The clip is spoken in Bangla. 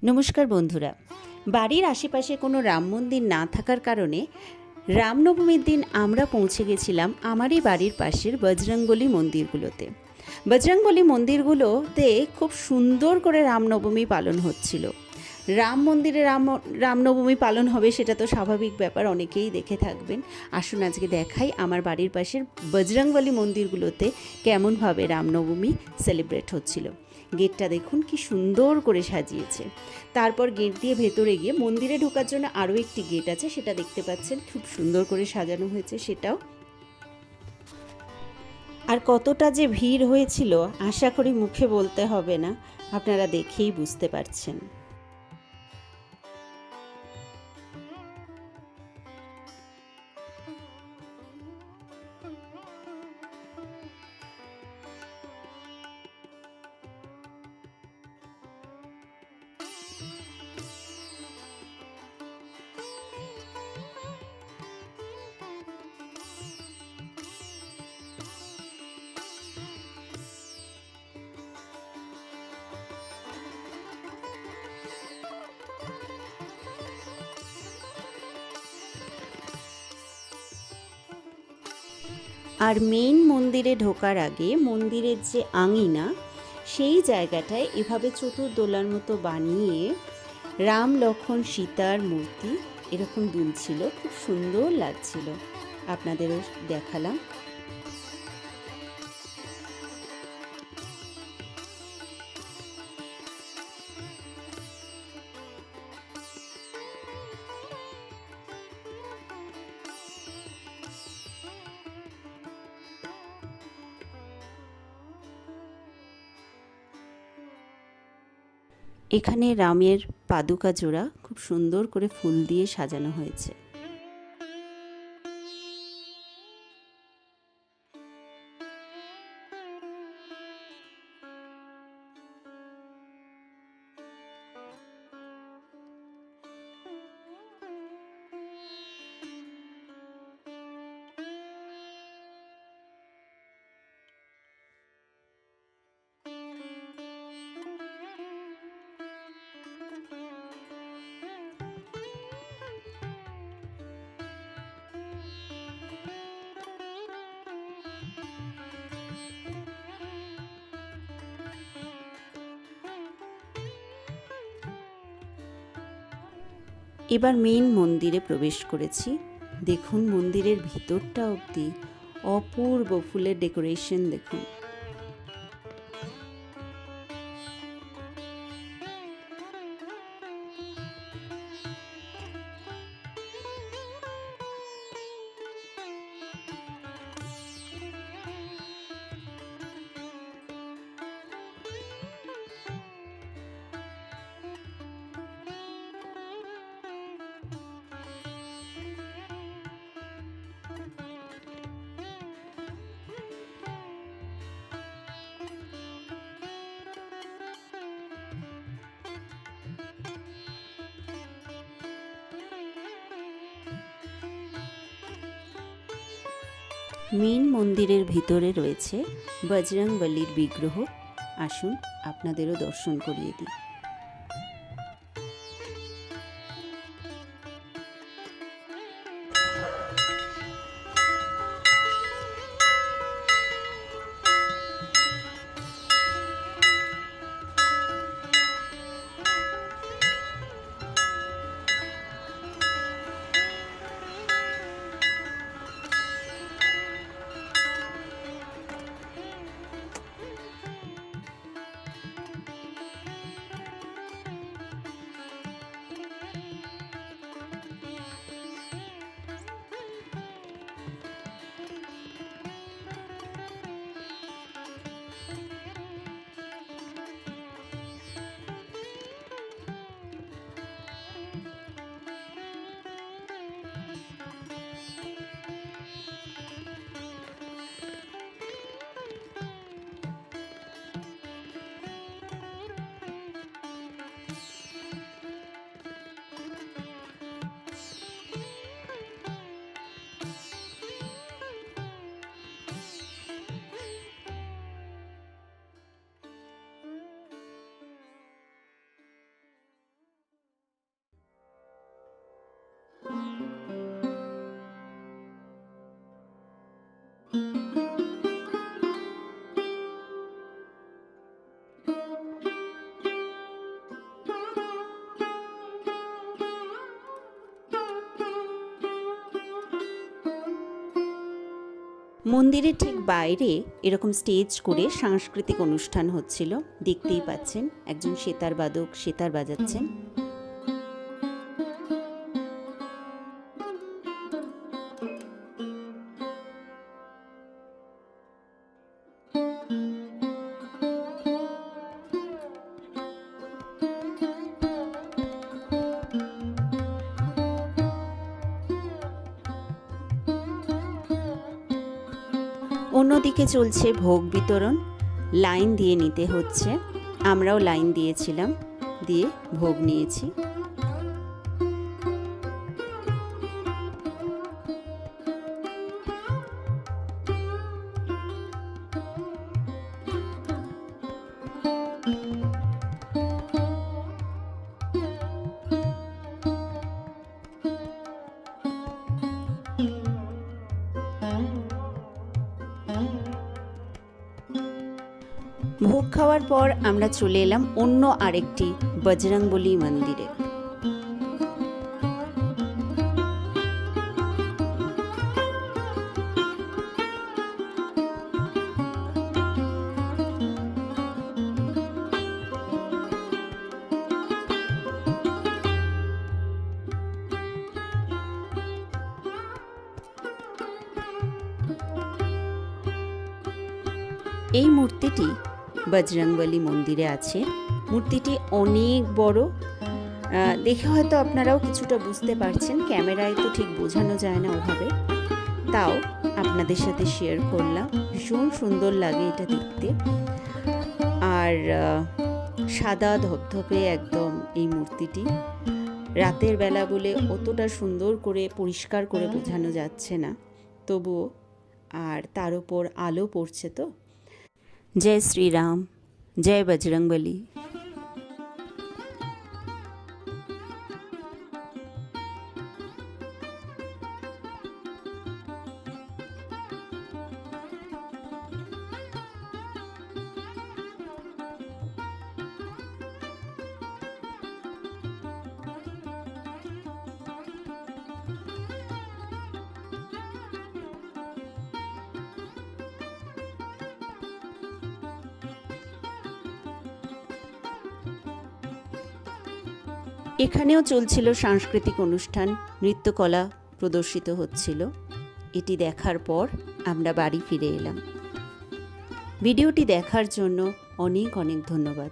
নমস্কার বন্ধুরা। বাড়ির আশেপাশে কোনো রাম মন্দির না থাকার কারণে রামনবমীর দিন আমরা পৌঁছে গেছিলাম আমারই বাড়ির পাশের বজরংবলী মন্দিরগুলোতে। বজরংবলী মন্দিরগুলোতে খুব সুন্দর করে রামনবমী পালন হচ্ছিল। রাম মন্দিরে রামনবমী পালন হবে সেটা তো স্বাভাবিক ব্যাপার, অনেকেই দেখে থাকবেন। আসুন আজকে দেখাই আমার বাড়ির পাশের বজরংবলী মন্দিরগুলোতে কেমনভাবে রামনবমী সেলিব্রেট হচ্ছিল। গেটটা দেখুন কি সুন্দর করে সাজিয়েছে। তারপর গেট দিয়ে ভেতরে গিয়ে মন্দিরে ঢোকার জন্য আরও একটি গেট আছে, সেটা দেখতে পাচ্ছেন, খুব সুন্দর করে সাজানো হয়েছে সেটাও। আর কতটা যে ভিড় হয়েছিল আশা করি মুখে বলতে হবে না, আপনারা দেখেই বুঝতে পারছেন। আর মেইন মন্দিরে ঢোকার আগে মন্দিরের যে আঙিনা, সেই জায়গাটায় এভাবে চতুর্দোলার মতো বানিয়ে রাম লক্ষ্মণ সীতার মূর্তি এরকম দুলছিল, খুব সুন্দর লাগছিল, আপনাদেরও দেখালাম। এখানে রামের পাদুকা জোড়া খুব সুন্দর করে ফুল দিয়ে সাজানো হয়েছে। এবার মেইন মন্দিরে প্রবেশ করেছি। দেখুন মন্দিরের ভিতরটা অবধি অপূর্ব ফুলের ডেকোরেশন দেখুন। মেইন মন্দিরের ভিতরে রয়েছে বজরংবলীর বিগ্রহ। আসুন আপনাদেরও দর্শন করিয়ে দিই। মন্দিরের ঠিক বাইরে এরকম স্টেজ করে সাংস্কৃতিক অনুষ্ঠান হচ্ছিল, দেখতেই পাচ্ছেন একজন সেতার বাদক সেতার বাজাচ্ছেন। অন্যদিকে চলছে ভোগ বিতরণ, লাইন দিয়ে নিতে হচ্ছে। আমরাও লাইন দিয়েছিলাম, দিয়ে ভোগ নিয়েছি। ভোগ খাওয়ার পর আমরা চলে এলাম অন্য আরেকটি বজরংবলী মন্দিরে। এই মূর্তিটি বজরংবলী মন্দিরে আছে। মূর্তিটি অনেক বড়, দেখে হয়তো আপনারাও কিছুটা বুঝতে পারছেন, ক্যামেরায় তো ঠিক বোঝানো যায় না ওভাবে, তাও আপনাদের সাথে শেয়ার করলাম। ভীষণ সুন্দর লাগে এটা দেখতে, আর সাদা ধপধপে একদম এই মূর্তিটি। রাতের বেলা বলে অতটা সুন্দর করে পরিষ্কার করে বোঝানো যাচ্ছে না, তবুও, আর তার উপর আলো পড়ছে তো। जय श्री राम, जय बजरंगबली। এখানেও চলছিল সাংস্কৃতিক অনুষ্ঠান, নৃত্যকলা প্রদর্শিত হচ্ছিল। এটি দেখার পর আমরা বাড়ি ফিরে এলাম। ভিডিওটি দেখার জন্য অনেক অনেক ধন্যবাদ।